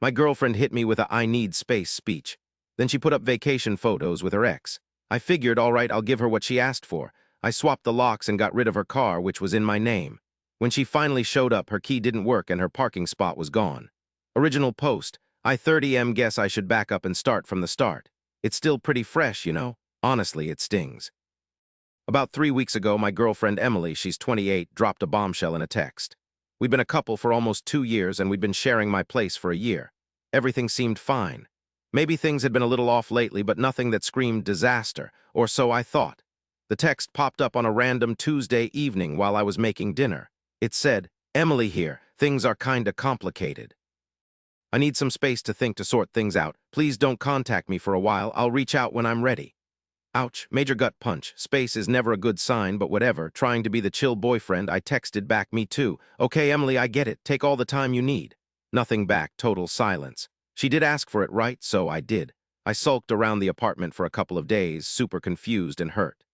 My girlfriend hit me with a "I need space" speech. Then she put up vacation photos with her ex. I figured, all right, I'll give her what she asked for. I swapped the locks and got rid of her car, which was in my name. When she finally showed up, her key didn't work and her parking spot was gone. Original post: I 30M guess I should back up and start from the start. It's still pretty fresh, you know? Honestly, it stings. About 3 weeks ago, my girlfriend Emily, she's 28, dropped a bombshell in a text. We'd been a couple for almost 2 years and we'd been sharing my place for a year. Everything seemed fine. Maybe things had been a little off lately, but nothing that screamed disaster, or so I thought. The text popped up on a random Tuesday evening while I was making dinner. It said, "Emily here, things are kinda complicated. I need some space to think to sort things out. Please don't contact me for a while. I'll reach out when I'm ready." Ouch, major gut punch. Space is never a good sign, but whatever. Trying to be the chill boyfriend, I texted back, "Me too. Okay, Emily, I get it. Take all the time you need." Nothing back, total silence. She did ask for it, right? So I did. I sulked around the apartment for a couple of days, super confused and hurt.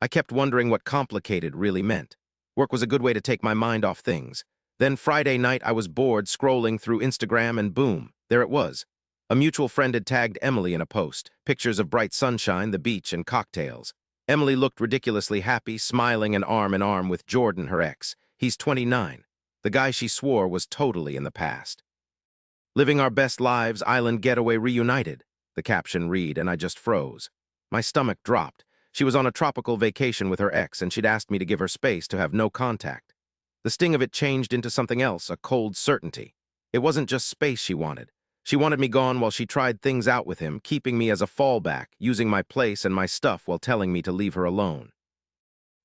I kept wondering what complicated really meant. Work was a good way to take my mind off things. Then Friday night, I was bored scrolling through Instagram and boom, there it was. A mutual friend had tagged Emily in a post, pictures of bright sunshine, the beach, and cocktails. Emily looked ridiculously happy, smiling and arm in arm with Jordan, her ex. He's 29. The guy she swore was totally in the past. "Living our best lives, island getaway reunited," the caption read, and I just froze. My stomach dropped. She was on a tropical vacation with her ex, and she'd asked me to give her space to have no contact. The sting of it changed into something else, a cold certainty. It wasn't just space she wanted. She wanted me gone while she tried things out with him, keeping me as a fallback, using my place and my stuff while telling me to leave her alone.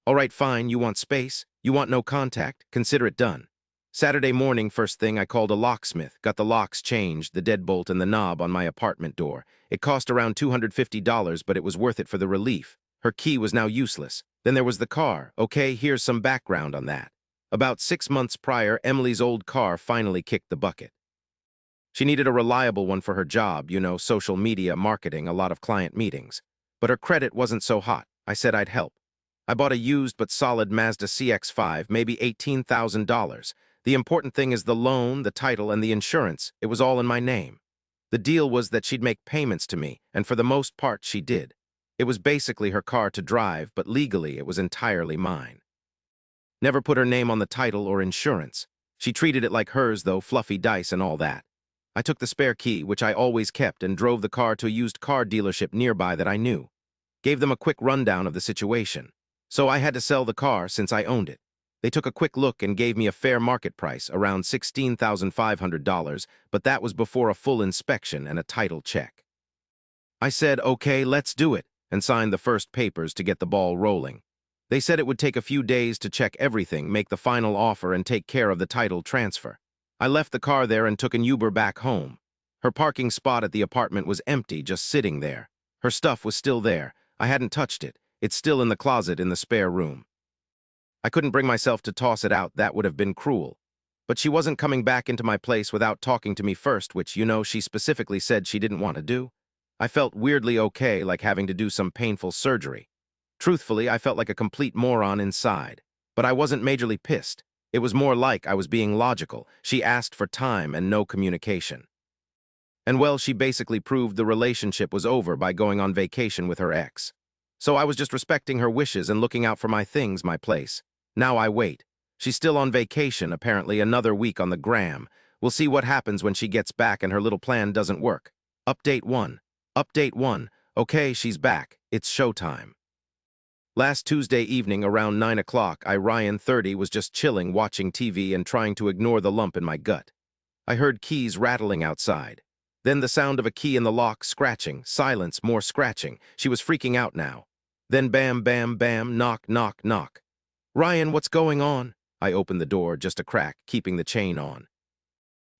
All right, fine, you want space? You want no contact? Consider it done. Saturday morning, first thing, I called a locksmith, got the locks changed, the deadbolt and the knob on my apartment door. It cost around $250, but it was worth it for the relief. Her key was now useless. Then there was the car. Okay, here's some background on that. About 6 months prior, Emily's old car finally kicked the bucket. She needed a reliable one for her job, you know, social media, marketing, a lot of client meetings. But her credit wasn't so hot. I said I'd help. I bought a used but solid Mazda CX-5, maybe $18,000. The important thing is the loan, the title, and the insurance. It was all in my name. The deal was that she'd make payments to me, and for the most part she did. It was basically her car to drive, but legally it was entirely mine. Never put her name on the title or insurance. She treated it like hers, though, fluffy dice and all that. I took the spare key, which I always kept, and drove the car to a used car dealership nearby that I knew. Gave them a quick rundown of the situation. So I had to sell the car since I owned it. They took a quick look and gave me a fair market price, around $16,500, but that was before a full inspection and a title check. I said, "Okay, let's do it," and signed the first papers to get the ball rolling. They said it would take a few days to check everything, make the final offer, and take care of the title transfer. I left the car there and took an Uber back home. Her parking spot at the apartment was empty, just sitting there. Her stuff was still there. I hadn't touched it. It's still in the closet in the spare room. I couldn't bring myself to toss it out. That would have been cruel. But she wasn't coming back into my place without talking to me first, which, you know, she specifically said she didn't want to do. I felt weirdly okay, like having to do some painful surgery. Truthfully, I felt like a complete moron inside. But I wasn't majorly pissed. It was more like I was being logical. She asked for time and no communication. And well, she basically proved the relationship was over by going on vacation with her ex. So I was just respecting her wishes and looking out for my things, my place. Now I wait. She's still on vacation, apparently another week on the gram. We'll see what happens when she gets back and her little plan doesn't work. Update 1. Update 1. Okay, she's back. It's showtime. Last Tuesday evening around 9 o'clock, Ryan 30 was just chilling, watching TV and trying to ignore the lump in my gut. I heard keys rattling outside. Then the sound of a key in the lock, scratching, silence, more scratching. She was freaking out now. Then bam, bam, bam, knock, knock, knock. "Ryan, what's going on?" I opened the door, just a crack, keeping the chain on.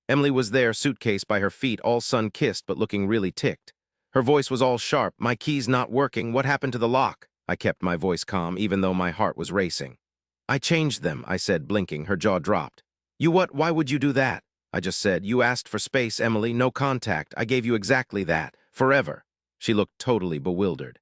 Emily was there, suitcase by her feet, all sun-kissed but looking really ticked. Her voice was all sharp. "My key's not working. What happened to the lock?" I kept my voice calm, even though my heart was racing. "I changed them," I said, blinking. Her jaw dropped. "You what? Why would you do that?" I just said, "You asked for space, Emily, no contact. I gave you exactly that. Forever." She looked totally bewildered.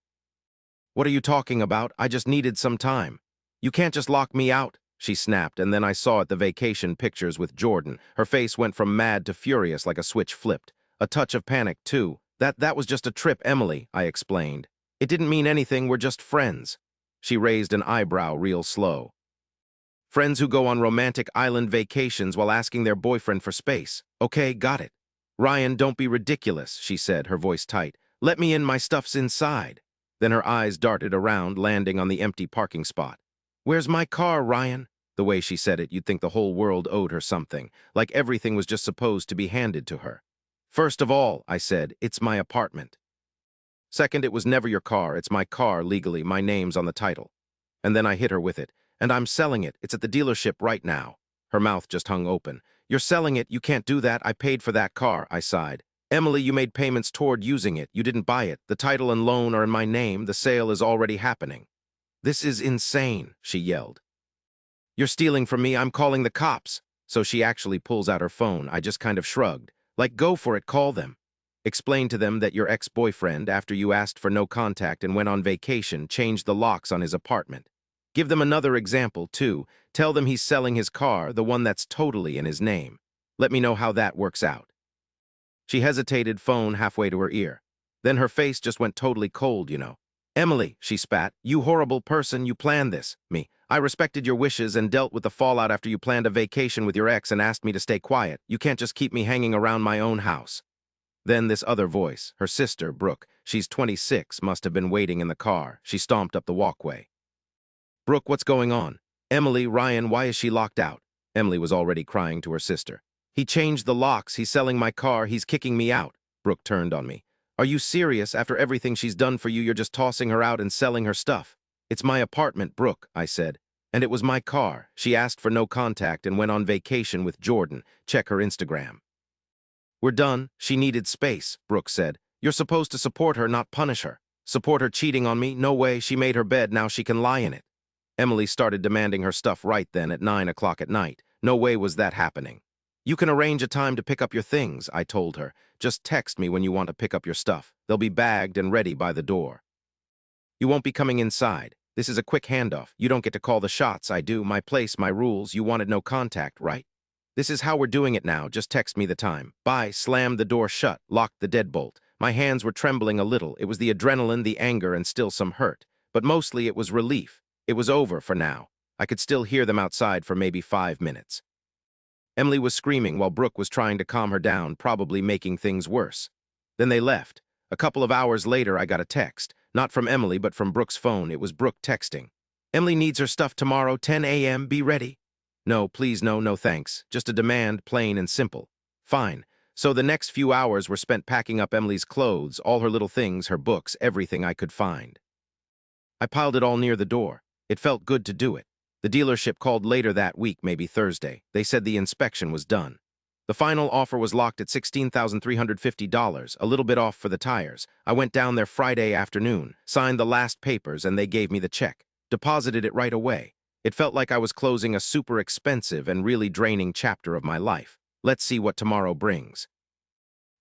"What are you talking about? I just needed some time. You can't just lock me out." she snapped, and then I saw at the vacation pictures with Jordan. Her face went from mad to furious like a switch flipped. A touch of panic, too. That was just a trip, Emily, I explained. It didn't mean anything, we're just friends. She raised an eyebrow real slow. Friends who go on romantic island vacations while asking their boyfriend for space. Okay, got it. Ryan, don't be ridiculous, she said, her voice tight. Let me in, my stuff's inside. Then her eyes darted around, landing on the empty parking spot. Where's my car, Ryan? The way she said it, you'd think the whole world owed her something, like everything was just supposed to be handed to her. First of all, I said, it's my apartment. Second, it was never your car, it's my car legally, my name's on the title. And then I hit her with it. And I'm selling it, it's at the dealership right now. Her mouth just hung open. You're selling it, you can't do that, I paid for that car, I sighed. Emily, you made payments toward using it, you didn't buy it. The title and loan are in my name, the sale is already happening. This is insane, she yelled. You're stealing from me, I'm calling the cops. So she actually pulls out her phone, I just kind of shrugged. Like, go for it, call them. Explain to them that your ex-boyfriend, after you asked for no contact and went on vacation, changed the locks on his apartment. Give them another example, too. Tell them he's selling his car, the one that's totally in his name. Let me know how that works out. She hesitated, phone halfway to her ear. Then her face just went totally cold, you know. Emily, she spat, you horrible person, you planned this. Me. I respected your wishes and dealt with the fallout after you planned a vacation with your ex and asked me to stay quiet. You can't just keep me hanging around my own house. Then this other voice, her sister, Brooke, she's 26, must have been waiting in the car. She stomped up the walkway. Brooke, what's going on? Emily, Ryan, why is she locked out? Emily was already crying to her sister. He changed the locks, he's selling my car, he's kicking me out. Brooke turned on me. Are you serious? After everything she's done for you, you're just tossing her out and selling her stuff? It's my apartment, Brooke, I said. And it was my car. She asked for no contact and went on vacation with Jordan. Check her Instagram. We're done. She needed space, Brooke said. You're supposed to support her, not punish her. Support her cheating on me? No way, she made her bed, now she can lie in it. Emily started demanding her stuff right then at 9 o'clock at night. No way was that happening. You can arrange a time to pick up your things, I told her. Just text me when you want to pick up your stuff. They'll be bagged and ready by the door. You won't be coming inside. This is a quick handoff. You don't get to call the shots, I do. My place, my rules. You wanted no contact, right? This is how we're doing it now. Just text me the time. Bye. Slammed the door shut, locked the deadbolt. My hands were trembling a little. It was the adrenaline, the anger, and still some hurt. But mostly it was relief. It was over for now. I could still hear them outside for maybe 5 minutes. Emily was screaming while Brooke was trying to calm her down, probably making things worse. Then they left. A couple of hours later, I got a text. Not from Emily, but from Brooke's phone. It was Brooke texting. Emily needs her stuff tomorrow, 10 a.m. Be ready. No, please, no, no thanks. Just a demand, plain and simple. Fine. So the next few hours were spent packing up Emily's clothes, all her little things, her books, everything I could find. I piled it all near the door. It felt good to do it. The dealership called later that week, maybe Thursday. They said the inspection was done. The final offer was locked at $16,350, a little bit off for the tires. I went down there Friday afternoon, signed the last papers, and they gave me the check. Deposited it right away. It felt like I was closing a super expensive and really draining chapter of my life. Let's see what tomorrow brings.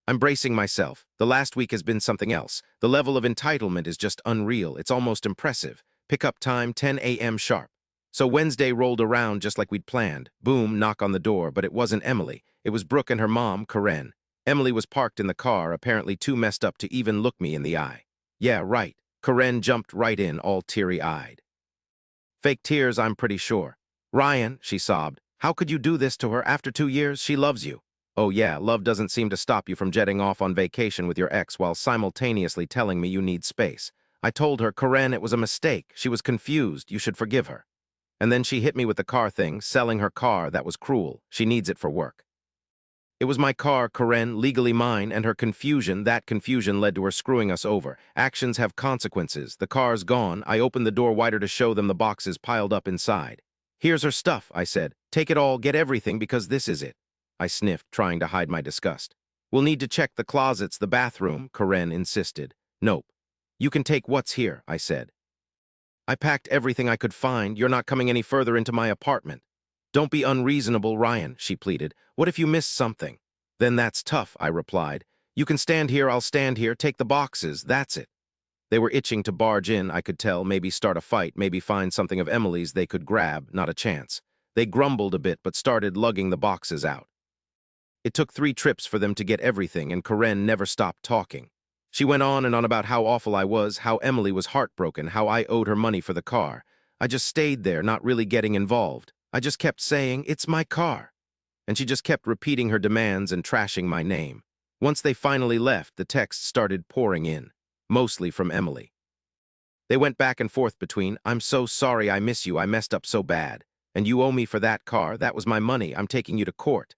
I'm bracing myself. The last week has been something else. The level of entitlement is just unreal. It's almost impressive. Pickup time, 10 a.m. sharp. So Wednesday rolled around just like we'd planned. Boom, knock on the door, but it wasn't Emily. It was Brooke and her mom, Karen. Emily was parked in the car, apparently too messed up to even look me in the eye. Yeah, right. Karen jumped right in, all teary-eyed. Fake tears, I'm pretty sure. Ryan, she sobbed, how could you do this to her? After 2 years, she loves you. Oh yeah, love doesn't seem to stop you from jetting off on vacation with your ex while simultaneously telling me you need space. I told her, Karen, it was a mistake. She was confused. You should forgive her. And then she hit me with the car thing, selling her car. That was cruel. She needs it for work. It was my car, Karen, legally mine, and her confusion, that confusion led to her screwing us over. Actions have consequences. The car's gone. I opened the door wider to show them the boxes piled up inside. Here's her stuff, I said. Take it all, get everything, because this is it. I sniffed, trying to hide my disgust. We'll need to check the closets, the bathroom, Karen insisted. Nope. You can take what's here, I said. I packed everything I could find. You're not coming any further into my apartment. Don't be unreasonable, Ryan, she pleaded. What if you missed something? Then that's tough, I replied. You can stand here, I'll stand here, take the boxes, that's it. They were itching to barge in, I could tell, maybe start a fight, maybe find something of Emily's they could grab, not a chance. They grumbled a bit but started lugging the boxes out. It took 3 trips for them to get everything, and Karen never stopped talking. She went on and on about how awful I was, how Emily was heartbroken, how I owed her money for the car. I just stayed there, not really getting involved. I just kept saying, "It's my car." And she just kept repeating her demands and trashing my name. Once they finally left, the texts started pouring in, mostly from Emily. They went back and forth between, "I'm so sorry, I miss you, I messed up so bad. And you owe me for that car, that was my money, I'm taking you to court."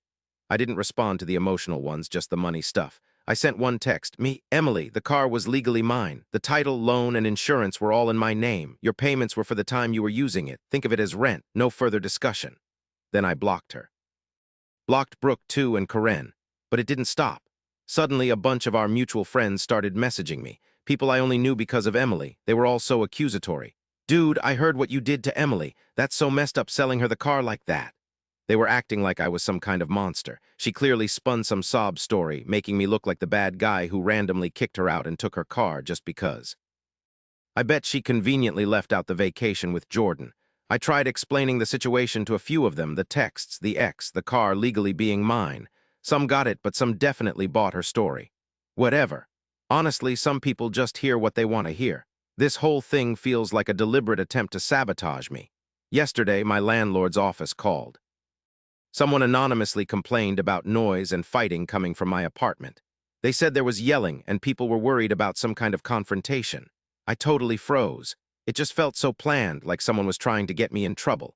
I didn't respond to the emotional ones, just the money stuff. I sent one text, Emily, the car was legally mine. The title, loan, and insurance were all in my name. Your payments were for the time you were using it. Think of it as rent, no further discussion." Then I blocked her. Blocked Brooke too and Karen. But it didn't stop. Suddenly, a bunch of our mutual friends started messaging me. People I only knew because of Emily. They were all so accusatory. "Dude, I heard what you did to Emily. That's so messed up selling her the car like that." They were acting like I was some kind of monster. She clearly spun some sob story, making me look like the bad guy who randomly kicked her out and took her car just because. I bet she conveniently left out the vacation with Jordan. I tried explaining the situation to a few of them, the texts, the ex, the car legally being mine. Some got it, but some definitely bought her story. Whatever. Honestly, some people just hear what they want to hear. This whole thing feels like a deliberate attempt to sabotage me. Yesterday, my landlord's office called. Someone anonymously complained about noise and fighting coming from my apartment. They said there was yelling and people were worried about some kind of confrontation. I totally froze. It just felt so planned, like someone was trying to get me in trouble.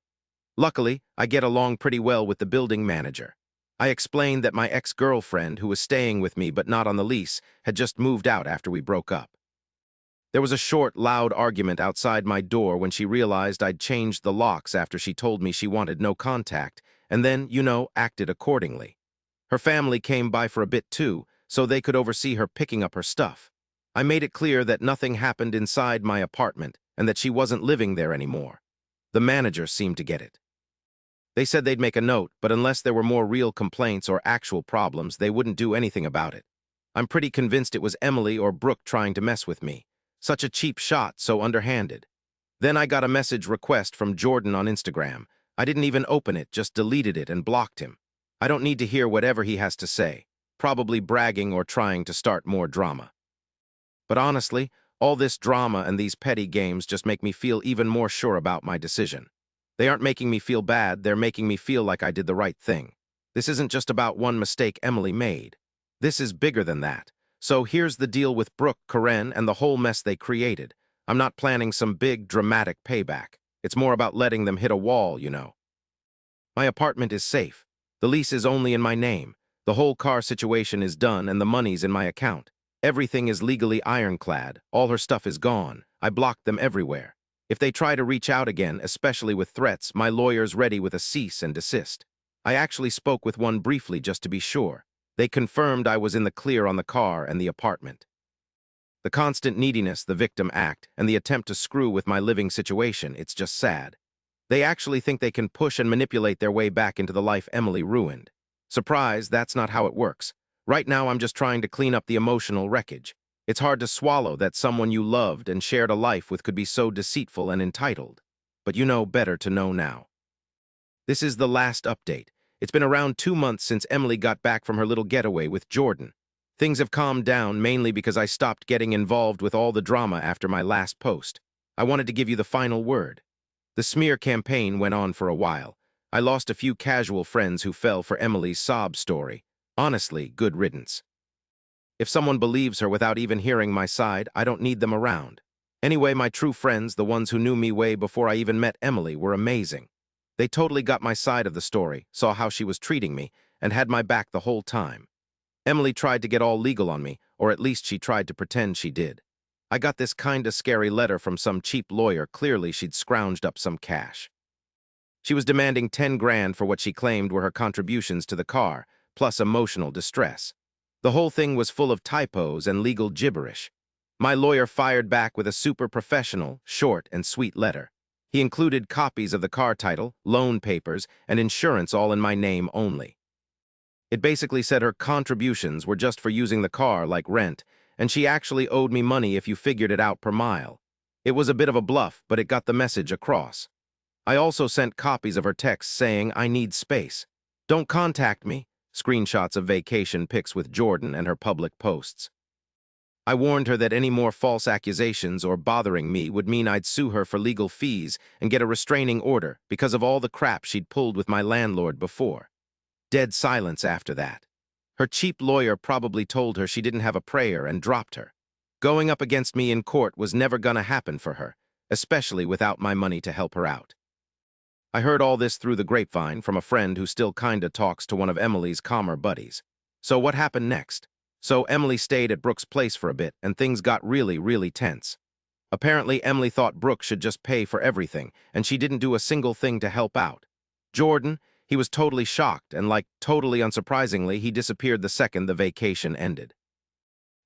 Luckily, I get along pretty well with the building manager. I explained that my ex-girlfriend, who was staying with me but not on the lease, had just moved out after we broke up. There was a short, loud argument outside my door when she realized I'd changed the locks after she told me she wanted no contact, and then, acted accordingly. Her family came by for a bit too, so they could oversee her picking up her stuff. I made it clear that nothing happened inside my apartment and that she wasn't living there anymore. The manager seemed to get it. They said they'd make a note, but unless there were more real complaints or actual problems, they wouldn't do anything about it. I'm pretty convinced it was Emily or Brooke trying to mess with me. Such a cheap shot, so underhanded. Then I got a message request from Jordan on Instagram. I didn't even open it, just deleted it and blocked him. I don't need to hear whatever he has to say, probably bragging or trying to start more drama. But honestly, all this drama and these petty games just make me feel even more sure about my decision. They aren't making me feel bad, they're making me feel like I did the right thing. This isn't just about one mistake Emily made. This is bigger than that. So here's the deal with Brooke, Karen, and the whole mess they created. I'm not planning some big, dramatic payback. It's more about letting them hit a wall, My apartment is safe. The lease is only in my name. The whole car situation is done and the money's in my account. Everything is legally ironclad. All her stuff is gone. I blocked them everywhere. If they try to reach out again, especially with threats, my lawyer's ready with a cease and desist. I actually spoke with one briefly just to be sure. They confirmed I was in the clear on the car and the apartment. The constant neediness, the victim act, and the attempt to screw with my living situation, it's just sad. They actually think they can push and manipulate their way back into the life Emily ruined. Surprise, that's not how it works. Right now I'm just trying to clean up the emotional wreckage. It's hard to swallow that someone you loved and shared a life with could be so deceitful and entitled. But you know better to know now. This is the last update. It's been around 2 months since Emily got back from her little getaway with Jordan. Things have calmed down mainly because I stopped getting involved with all the drama after my last post. I wanted to give you the final word. The smear campaign went on for a while. I lost a few casual friends who fell for Emily's sob story. Honestly, good riddance. If someone believes her without even hearing my side, I don't need them around. Anyway, my true friends, the ones who knew me way before I even met Emily, were amazing. They totally got my side of the story, saw how she was treating me, and had my back the whole time. Emily tried to get all legal on me, or at least she tried to pretend she did. I got this kinda scary letter from some cheap lawyer. Clearly she'd scrounged up some cash. She was demanding 10 grand for what she claimed were her contributions to the car, plus emotional distress. The whole thing was full of typos and legal gibberish. My lawyer fired back with a super professional, short and sweet letter. He included copies of the car title, loan papers, and insurance all in my name only. It basically said her contributions were just for using the car like rent, and she actually owed me money if you figured it out per mile. It was a bit of a bluff, but it got the message across. I also sent copies of her texts saying, "I need space. Don't contact me." Screenshots of vacation pics with Jordan and her public posts. I warned her that any more false accusations or bothering me would mean I'd sue her for legal fees and get a restraining order because of all the crap she'd pulled with my landlord before. Dead silence after that. Her cheap lawyer probably told her she didn't have a prayer and dropped her. Going up against me in court was never gonna happen for her, especially without my money to help her out. I heard all this through the grapevine from a friend who still kinda talks to one of Emily's calmer buddies. So what happened next? So Emily stayed at Brooke's place for a bit, and things got really, really tense. Apparently, Emily thought Brooke should just pay for everything, and she didn't do a single thing to help out. Jordan, he was totally shocked, and totally unsurprisingly, he disappeared the second the vacation ended.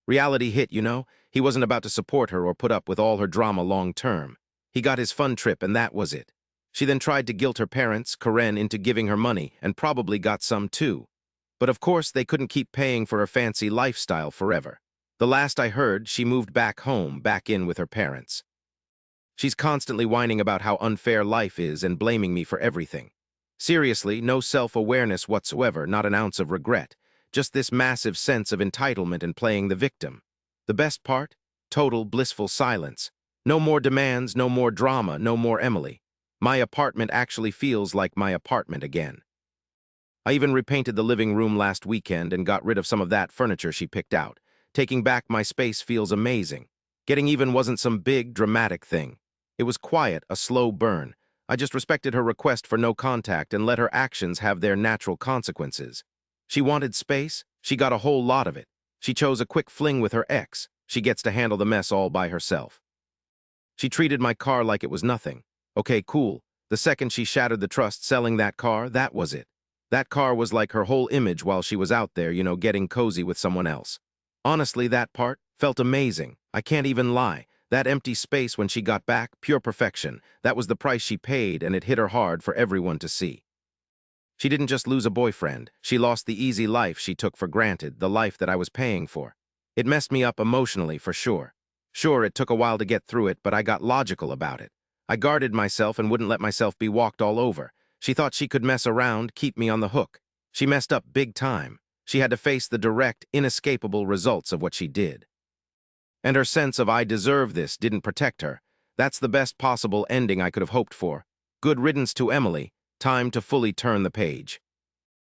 Reality hit, you know? He wasn't about to support her or put up with all her drama long term. He got his fun trip, and that was it. She then tried to guilt her parents, Karen, into giving her money, and probably got some too. But of course, they couldn't keep paying for her fancy lifestyle forever. The last I heard, she moved back home, back in with her parents. She's constantly whining about how unfair life is and blaming me for everything. Seriously, no self-awareness whatsoever, not an ounce of regret. Just this massive sense of entitlement and playing the victim. The best part? Total blissful silence. No more demands, no more drama, no more Emily. My apartment actually feels like my apartment again. I even repainted the living room last weekend and got rid of some of that furniture she picked out. Taking back my space feels amazing. Getting even wasn't some big, dramatic thing. It was quiet, a slow burn. I just respected her request for no contact and let her actions have their natural consequences. She wanted space, she got a whole lot of it. She chose a quick fling with her ex. She gets to handle the mess all by herself. She treated my car like it was nothing. Okay, cool. The second she shattered the trust selling that car, that was it. That car was like her whole image while she was out there, getting cozy with someone else. Honestly, that part felt amazing. I can't even lie. That empty space when she got back, pure perfection. That was the price she paid, and it hit her hard for everyone to see. She didn't just lose a boyfriend. She lost the easy life she took for granted, the life that I was paying for. It messed me up emotionally, for sure. Sure, it took a while to get through it, but I got logical about it. I guarded myself and wouldn't let myself be walked all over. She thought she could mess around, keep me on the hook. She messed up big time. She had to face the direct, inescapable results of what she did. And her sense of "I deserve this" didn't protect her. That's the best possible ending I could have hoped for. Good riddance to Emily. Time to fully turn the page.